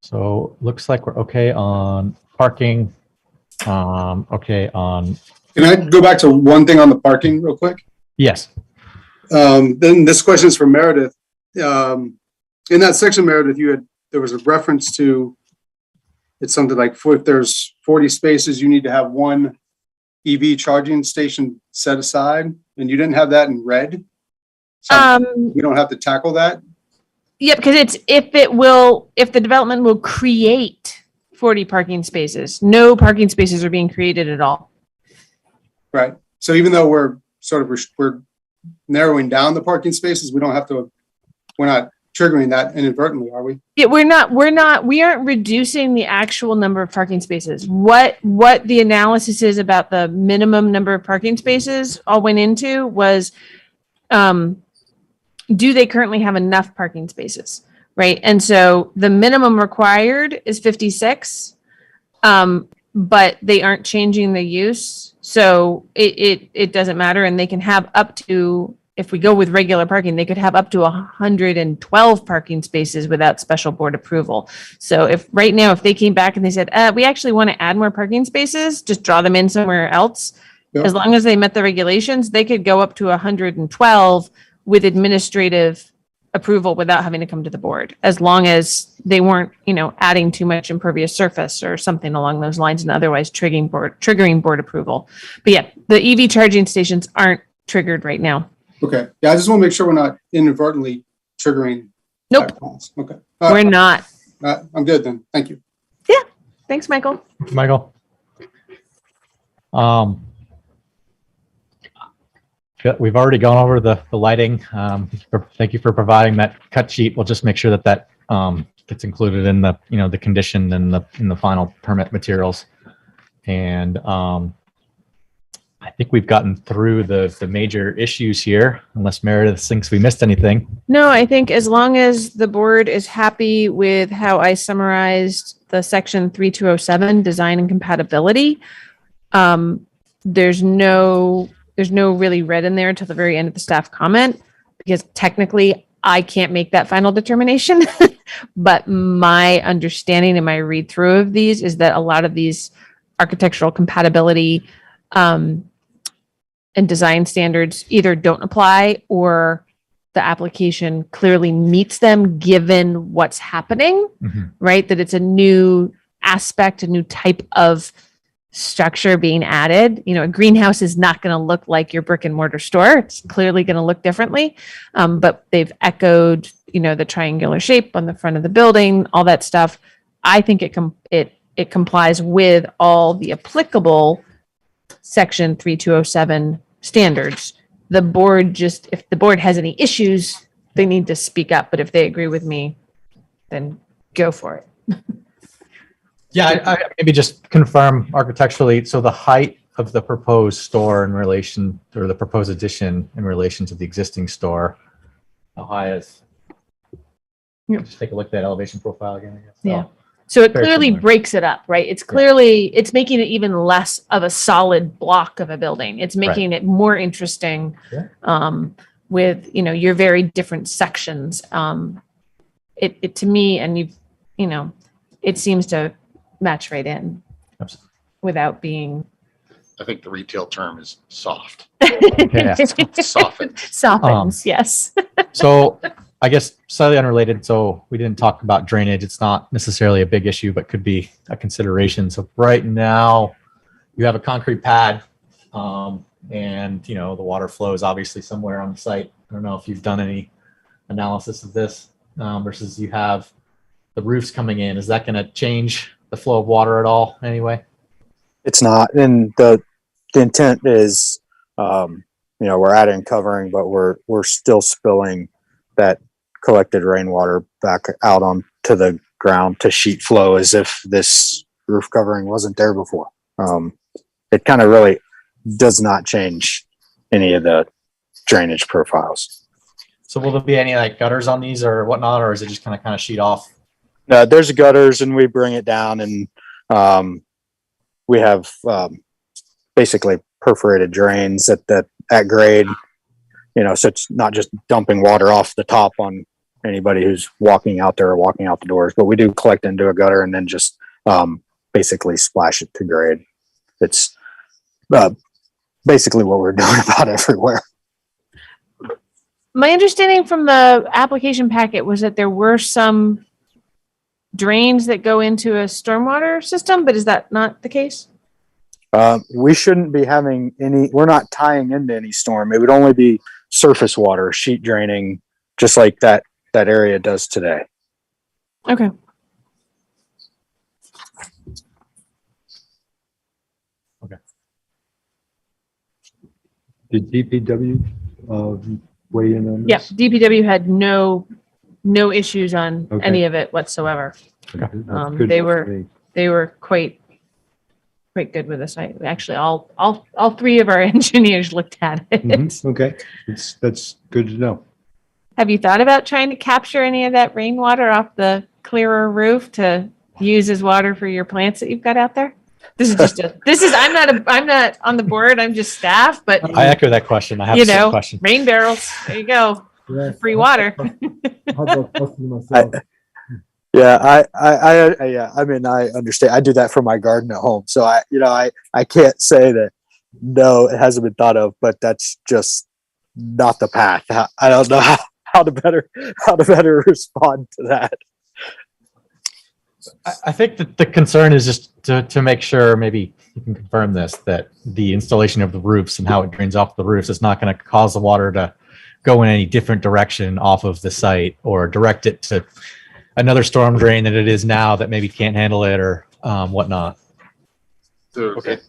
Speaker 1: So looks like we're okay on parking. Okay on,
Speaker 8: Can I go back to one thing on the parking real quick?
Speaker 1: yes.
Speaker 8: Then this question is for Meredith. In that section, Meredith, there was a reference to, it's something like if there's 40 spaces, you need to have one EV charging station set aside, and you didn't have that in red. So we don't have to tackle that.
Speaker 3: Yeah, because it's if the development will create 40 parking spaces. No parking spaces are being created at all.
Speaker 8: Right. So even though we're narrowing down the parking spaces, we're not triggering that inadvertently, are we?
Speaker 3: Yeah, we aren't reducing the actual number of parking spaces. What the analysis is about the minimum number of parking spaces all went into was, do they currently have enough parking spaces? Right. And so the minimum required is 56, but they aren't changing the use. So it doesn't matter. And they can have up to, if we go with regular parking, they could have up to 112 parking spaces without special board approval. So if they came back and they said, we actually want to add more parking spaces, just draw them in somewhere else.
Speaker 8: Yep.
Speaker 3: As long as they met the regulations, they could go up to 112 with administrative approval without having to come to the board, as long as they weren't, adding too much impervious surface or something along those lines and otherwise triggering board approval. But yeah, the EV charging stations aren't triggered right now.
Speaker 8: Okay. Yeah, I just want to make sure we're not inadvertently triggering.
Speaker 3: Nope.
Speaker 8: that clause. Okay.
Speaker 3: We're not.
Speaker 8: I'm good then. Thank you.
Speaker 3: Thanks, Michael.
Speaker 1: Michael? We've already gone over the lighting. Thank you for providing that cut sheet. We'll just make sure that gets included in the, the condition and in the final permit materials. And I think we've gotten through the major issues here, unless Meredith thinks we missed anything.
Speaker 3: No, I think as long as the board is happy with how I summarized the section 3207 design and compatibility, there's no really red in there until the very end of the staff comment, because technically I can't make that final determination. But my understanding and my read through of these is that a lot of these architectural compatibility and design standards either don't apply or the application clearly meets them given what's happening, right? That it's a new aspect, a new type of structure being added. A greenhouse is not going to look like your brick and mortar store. It's clearly going to look differently. But they've echoed, the triangular shape on the front of the building, all that stuff. I think it complies with all the applicable section 3207 standards. The board if the board has any issues, they need to speak up, but if they agree with me, then go for it.
Speaker 1: Yeah, I maybe just confirm architecturally. So the height of the proposed store in relation, or the proposed addition in relation to the existing store, how high is?
Speaker 3: Yeah.
Speaker 1: Just take a look at that elevation profile again. I guess.
Speaker 3: Yeah. So it
Speaker 1: Very
Speaker 3: clearly
Speaker 1: similar.
Speaker 3: breaks it up, right? It's clearly, it's making it even less of a solid block of a building. It's making it more interesting with, your very different sections. It to me, and it seems to match right in
Speaker 1: Absolutely.
Speaker 3: without being.
Speaker 5: I think the retail term is soft.
Speaker 1: Yeah.
Speaker 5: Softened.
Speaker 3: Softens, yes.
Speaker 1: So I guess slightly unrelated. So we didn't talk about drainage. It's not necessarily a big issue, but could be a consideration. So right now you have a concrete pad, and the water flows obviously somewhere on the site. I don't know if you've done any analysis of this, versus you have the roofs coming in. Is that going to change the flow of water at all anyway?
Speaker 6: It's not, and the intent is, we're adding covering, but we're still spilling that collected rainwater back out onto the ground to sheet flow as if this roof covering wasn't there before. It kind of really does not change any of the drainage profiles.
Speaker 1: So will there be any like gutters on these or whatnot, or is it just kind of sheet off?
Speaker 6: There's gutters, and we bring it down, and we have basically perforated drains at grade, so it's not just dumping water off the top on anybody who's walking out there or walking out the doors, but we do collect into a gutter and then just basically splash it to grade. It's basically what we're doing about everywhere.
Speaker 3: My understanding from the application packet was that there were some drains that go into a stormwater system, but is that not the case?
Speaker 6: We shouldn't be having we're not tying into any storm. It would only be surface water, sheet draining, just like that area does today.
Speaker 3: Okay.
Speaker 2: Did DPW weigh in on
Speaker 3: Yeah,
Speaker 2: this?
Speaker 3: DPW had no issues on
Speaker 2: Okay.
Speaker 3: any of it whatsoever.
Speaker 2: That's
Speaker 3: Um,
Speaker 2: good
Speaker 3: they
Speaker 2: enough
Speaker 3: were-
Speaker 2: for me.
Speaker 3: They were quite good with this. Actually, all three of our engineers looked at it.
Speaker 2: Mhm. Okay, that's good to know.
Speaker 3: Have you thought about trying to capture any of that rainwater off the clearer roof to use as water for your plants that you've got out there? I'm not on the board. I'm just staff, but
Speaker 1: I echo that question. I have the same question.
Speaker 3: rain barrels. There you go.
Speaker 4: Yeah.
Speaker 3: Free water.
Speaker 4: How about custom myself?
Speaker 6: Yeah, I mean, I understand. I do that for my garden at home. So I can't say that, no, it hasn't been thought of, but that's just not the path. I don't know how to better respond to that.
Speaker 1: I think that the concern is just to make sure, maybe you can confirm this, that the installation of the roofs and how it drains off the roofs is not going to cause the water to go in any different direction off of the site or direct it to another storm drain than it is now that maybe can't handle it or whatnot.
Speaker 5: The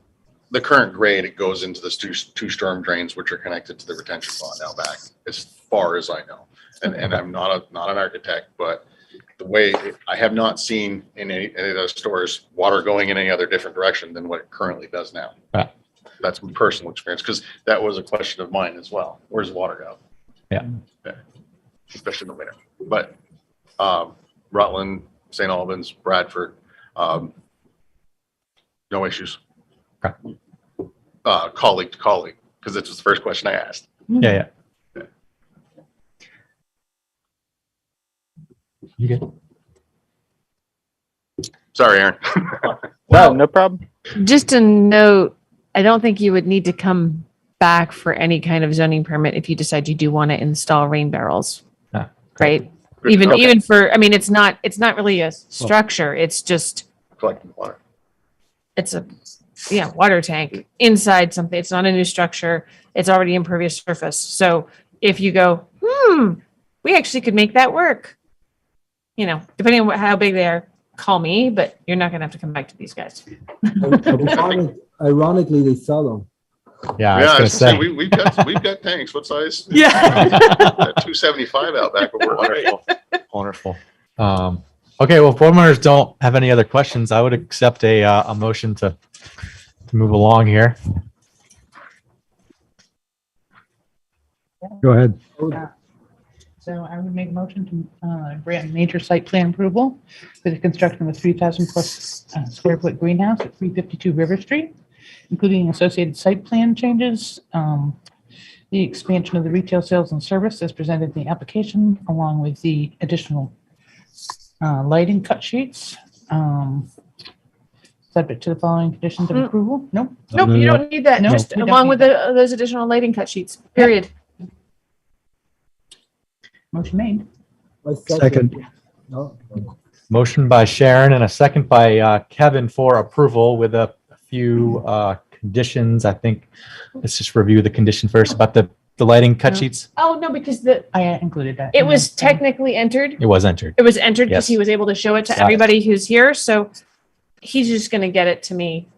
Speaker 5: current grade, it goes into the two storm drains, which are connected to the retention pond out back, as far as I know. And I'm not an architect, but the way I have not seen in any of those stores water going in any other different direction than what it currently does now.
Speaker 1: Right. That's
Speaker 5: my personal experience, because that was a question of mine as well. Where's the water go?
Speaker 1: Yeah.
Speaker 5: Especially in the winter. But Rutland, St. Albans, Bradford, no issues.
Speaker 1: Okay.
Speaker 5: Colleague to colleague, because this was the first question I asked.
Speaker 1: Yeah. You good?
Speaker 5: Sorry, Aaron.
Speaker 6: No problem.
Speaker 3: Just a note, I don't think you would need to come back for any kind of zoning permit if you decide you do want to install rain barrels.
Speaker 1: Ah.
Speaker 3: Right?
Speaker 5: Okay.
Speaker 3: Even for, I mean, it's not really a structure. It's just,
Speaker 5: Collecting water.
Speaker 3: it's a, water tank inside something. It's not a new structure. It's already impervious surface. So if you go, we actually could make that work. You know, depending on how big they are, call me, but you're not going to have to come back to these guys.
Speaker 4: Ironically, they sell them.
Speaker 1: Yeah, I
Speaker 5: Yeah,
Speaker 1: was gonna say.
Speaker 5: we've got tanks. What size?
Speaker 3: Yeah.
Speaker 5: 275 out back. But we're
Speaker 1: Wonderful. Wonderful. Okay, well, if board members don't have any other questions, I would accept a motion to move along here.
Speaker 2: Go ahead.
Speaker 7: So I would make a motion to grant major site plan approval for the construction of a 3,000 plus square foot greenhouse at 352 River Street, including associated site plan changes, the expansion of the retail sales and service as presented in the application, along with the additional lighting cut sheets, subject to the following conditions of approval. Nope.
Speaker 3: Nope, you don't need that.
Speaker 7: No,
Speaker 3: Just
Speaker 7: we don't
Speaker 3: along
Speaker 7: need
Speaker 3: with those additional lighting cut sheets, period.
Speaker 7: Motion made.
Speaker 4: I
Speaker 2: Second.
Speaker 4: No?
Speaker 1: Motion by Sharon and a second by Kevin for approval with a few conditions. I think let's just review the condition first about the lighting cut
Speaker 3: No.
Speaker 1: sheets.
Speaker 3: Oh, no, because
Speaker 7: I included that.
Speaker 3: it was technically entered.
Speaker 1: It was entered.
Speaker 3: It was entered because
Speaker 1: Yes.
Speaker 3: he was able to show it to
Speaker 1: Got it.
Speaker 3: everybody who's here. So he's just going to get it to me.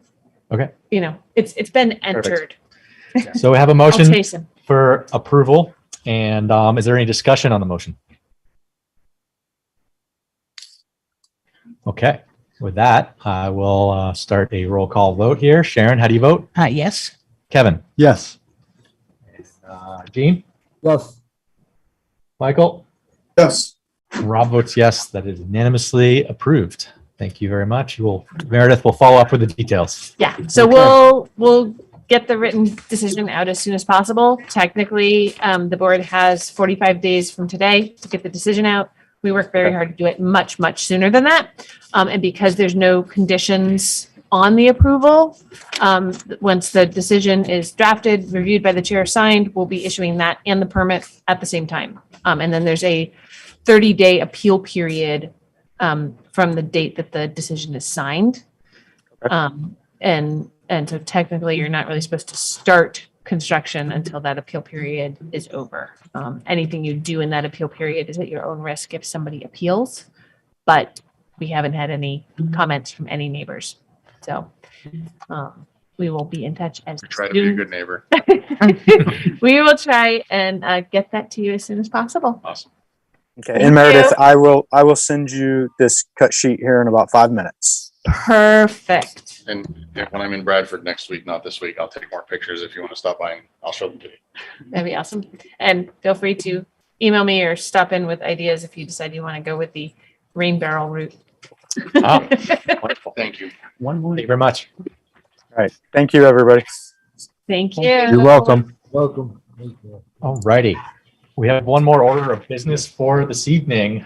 Speaker 1: Okay.
Speaker 3: You know, it's been entered.
Speaker 1: So we have a
Speaker 3: I'll
Speaker 1: motion
Speaker 3: chase him.
Speaker 1: for approval. And is there any discussion on the motion? Okay. With that, I will start a roll call vote here. Sharon, how do you vote?
Speaker 7: Yes.
Speaker 1: Kevin?
Speaker 2: Yes.
Speaker 1: Gene?
Speaker 4: Yes.
Speaker 1: Michael?
Speaker 8: Yes.
Speaker 1: Rob votes yes. That is unanimously approved. Thank you very much. Meredith will follow up with the details.
Speaker 3: Yeah. So we'll get the written decision out as soon as possible. Technically, the board has 45 days from today to get the decision out. We work very hard to do it much, much sooner than that. And because there's no conditions on the approval, once the decision is drafted, reviewed by the chair, signed, we'll be issuing that and the permit at the same time. And then there's a 30-day appeal period from the date that the decision is signed. And so technically, you're not really supposed to start construction until that appeal period is over. Anything you do in that appeal period is at your own risk if somebody appeals, but we haven't had any comments from any neighbors. So we will be in touch as
Speaker 5: try to be a
Speaker 3: soon.
Speaker 5: good neighbor.
Speaker 3: We will try and get that to you as soon as possible.
Speaker 5: Awesome.
Speaker 6: Okay,
Speaker 3: Thank
Speaker 6: and Meredith,
Speaker 3: you.
Speaker 6: I will send you this cut sheet here in about 5 minutes.
Speaker 3: Perfect.
Speaker 5: And when I'm in Bradford next week, not this week, I'll take more pictures if you want to stop by and I'll show them to you.
Speaker 3: That'd be awesome. And feel free to email me or stop in with ideas if you decide you want to go with the rain barrel route.
Speaker 1: Oh, wonderful.
Speaker 5: Thank you.
Speaker 7: One more.
Speaker 1: Thank you very much.
Speaker 6: All right, thank you, everybody.
Speaker 3: Thank you.
Speaker 1: You're welcome.
Speaker 4: Welcome. Thank you.
Speaker 1: All righty. We have one more order of business for this evening,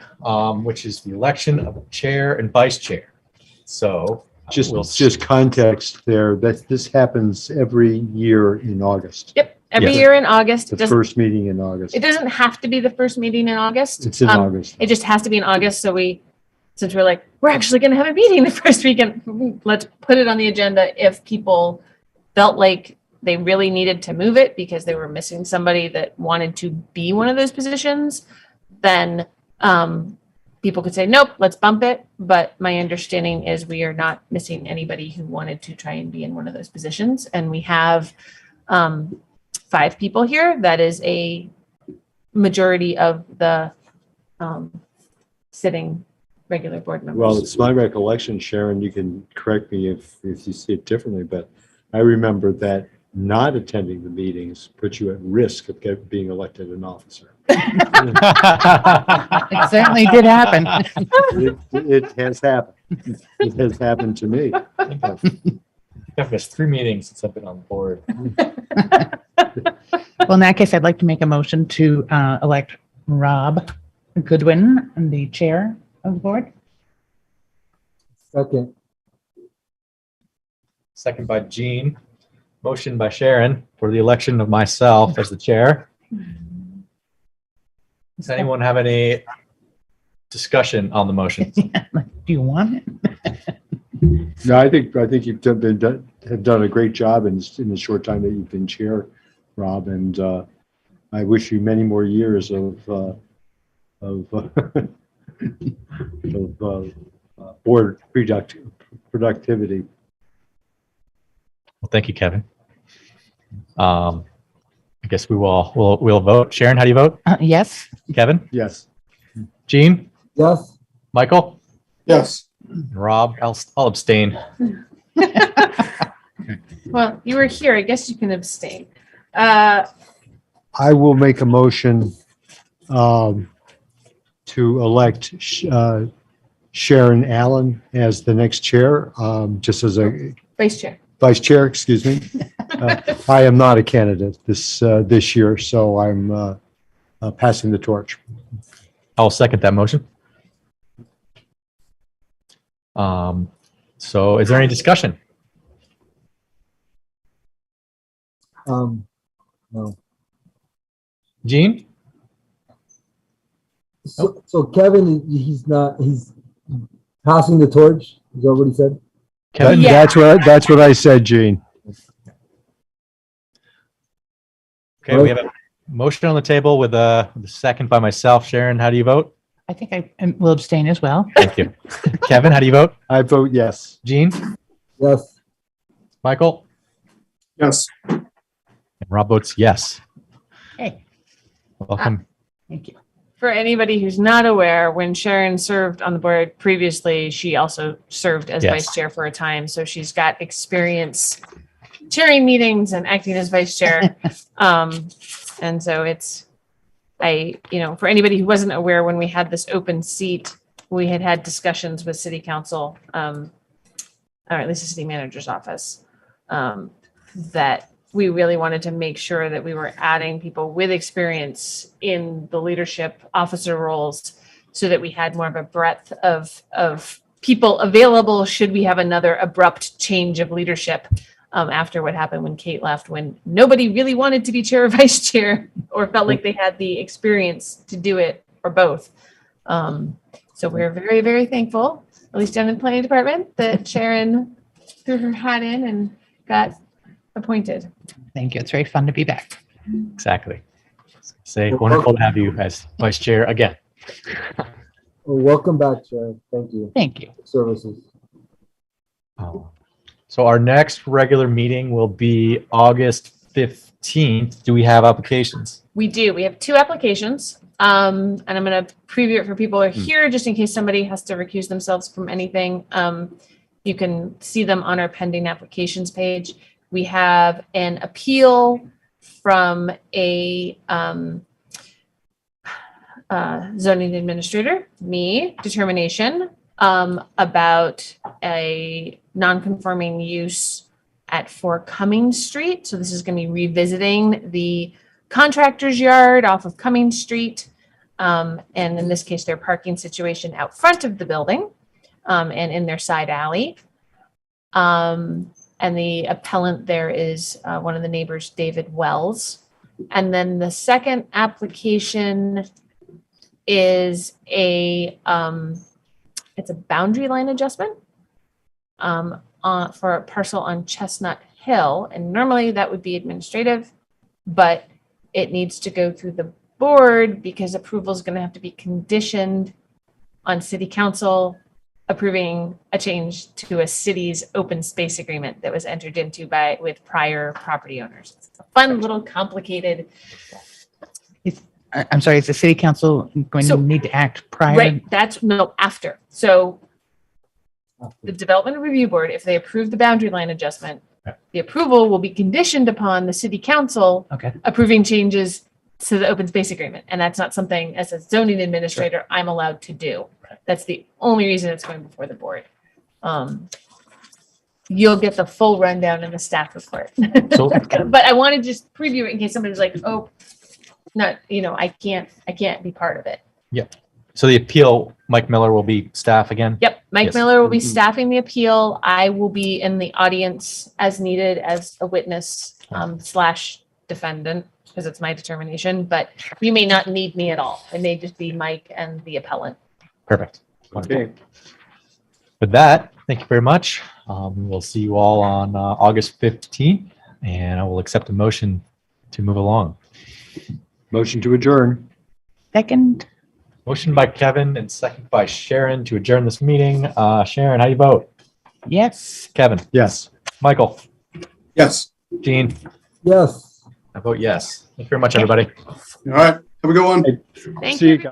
Speaker 1: which is the election of chair and vice chair. So
Speaker 2: Just context there, that this happens every year in August,
Speaker 3: Yep. Every
Speaker 1: Yes.
Speaker 3: year in August.
Speaker 2: the
Speaker 3: It doesn't,
Speaker 2: first meeting in August.
Speaker 3: it doesn't have to be the first meeting in August.
Speaker 2: It's in August.
Speaker 3: It just has to be in August. So since we're like, we're actually going to have a meeting the first weekend, let's put it on the agenda if people felt like they really needed to move it because they were missing somebody that wanted to be one of those positions, then people could say, nope, let's bump it. But my understanding is we are not missing anybody who wanted to try and be in one of those positions. And we have 5 people here. That is a majority of the sitting regular board members.
Speaker 2: Well, it's my recollection, Sharon, you can correct me if you see it differently, but I remember that not attending the meetings puts you at risk of being elected an officer.
Speaker 7: It certainly did happen.
Speaker 2: It has happened. It has happened to me.
Speaker 1: I've missed 3 meetings since I've been on the board.
Speaker 7: Well, in that case, I'd like to make a motion to elect Rob Goodwin, the chair of the board.
Speaker 4: Second.
Speaker 1: Second by Gene. Motion by Sharon for the election of myself as the chair. Does anyone have any discussion on the motion?
Speaker 7: Do you want it?
Speaker 2: No, I think you've have done a great job in the short time that you've been chair, Rob, and I wish you many more years of of, board productivity.
Speaker 1: Well, thank you, Kevin. I guess we'll vote. Sharon, how do you vote?
Speaker 7: Yes.
Speaker 1: Kevin?
Speaker 2: Yes.
Speaker 1: Gene?
Speaker 4: Yes,
Speaker 1: Michael?
Speaker 8: Yes.
Speaker 1: And Rob? I'll abstain.
Speaker 3: Well, you were here. I guess you can abstain.
Speaker 2: I will make a motion to elect Sharon Allen as the next chair, just as a
Speaker 3: Vice Chair.
Speaker 2: vice chair, excuse me. I am not a candidate this year, so I'm passing the torch.
Speaker 1: I'll second that motion. So is there any discussion?
Speaker 4: no.
Speaker 1: Gene?
Speaker 4: So Kevin, he's passing the torch. Is that what he said?
Speaker 1: Kevin?
Speaker 3: Yeah.
Speaker 2: That's what I said, Gene.
Speaker 1: Okay, we have a motion on the table with a second by myself. Sharon, how do you vote?
Speaker 7: I think I will abstain as well.
Speaker 1: Thank you. Kevin, how do you vote?
Speaker 2: I vote yes.
Speaker 1: Gene?
Speaker 4: Yes.
Speaker 1: Michael?
Speaker 8: Yes.
Speaker 1: And Rob votes yes.
Speaker 7: Hey,
Speaker 1: Welcome.
Speaker 7: thank you.
Speaker 3: For anybody who's not aware, when Sharon served on the board previously, she also served as
Speaker 1: Yes.
Speaker 3: vice chair for a time. So she's got experience chairing meetings and acting as vice chair. And so for anybody who wasn't aware, when we had this open seat, we had discussions with city council, or at least the city manager's office, that we really wanted to make sure that we were adding people with experience in the leadership officer roles so that we had more of a breadth of people available should we have another abrupt change of leadership after what happened when Kate left, when nobody really wanted to be chair or vice chair or felt like they had the experience to do it or both. So we're very, very thankful, at least down in the planning department, that Sharon threw her hat in and got appointed.
Speaker 7: Thank you. It's very fun to be back.
Speaker 1: Exactly. Say wonderful to have you as vice chair again.
Speaker 4: Well, welcome back, Sharon. Thank you.
Speaker 7: Thank you.
Speaker 4: Services.
Speaker 1: So our next regular meeting will be August 15th. Do we have applications?
Speaker 3: We do. We have 2 applications. And I'm going to preview it for people who are here, just in case somebody has to recuse themselves from anything. You can see them on our pending applications page. We have an appeal from a zoning administrator, me, determination about a non-conforming use at 4 Cummings Street. So this is going to be revisiting the contractor's yard off of Cummings Street. And in this case, their parking situation out front of the building and in their side alley. And the appellant there is one of the neighbors, David Wells. And then the second application is it's a boundary line adjustment for a parcel on Chestnut Hill. And normally that would be administrative, but it needs to go through the board because approval is going to have to be conditioned on city council approving a change to a city's open space agreement that was entered into with prior property owners. It's a fun little complicated.
Speaker 7: I'm sorry, is the city council going to need to act prior?
Speaker 3: Right, after. So the development review board, if they approve the boundary line adjustment, the approval will be conditioned upon the city council
Speaker 7: Okay.
Speaker 3: approving changes to the open space agreement. And that's not something as a zoning administrator I'm allowed to do. That's the only reason it's going before the board. You'll get the full rundown in the staff report.
Speaker 1: So
Speaker 3: But I want to just preview it in case somebody's like, oh, not, I can't be part of it.
Speaker 1: So the appeal, Mike Miller will be staff again?
Speaker 3: Yep, Mike
Speaker 1: Yes.
Speaker 3: Miller will be staffing the appeal. I will be in the audience as needed as a witness / defendant, because it's my determination, but you may not need me at all. It may just be Mike and the appellant.
Speaker 1: Perfect. Okay. With that, thank you very much. We'll see you all on August 15th, and I will accept a motion to move along.
Speaker 2: Motion to adjourn.
Speaker 7: Second.
Speaker 1: Motion by Kevin and second by Sharon to adjourn this meeting. Sharon, how do you vote?
Speaker 7: Yes.
Speaker 1: Kevin,
Speaker 2: Yes.
Speaker 1: Michael,
Speaker 8: Yes.
Speaker 1: Gene,
Speaker 4: Yes.
Speaker 1: I vote yes. Thank you very much, everybody.
Speaker 8: All right. Have a good one.
Speaker 3: Thank
Speaker 2: See
Speaker 3: you.
Speaker 2: you guys.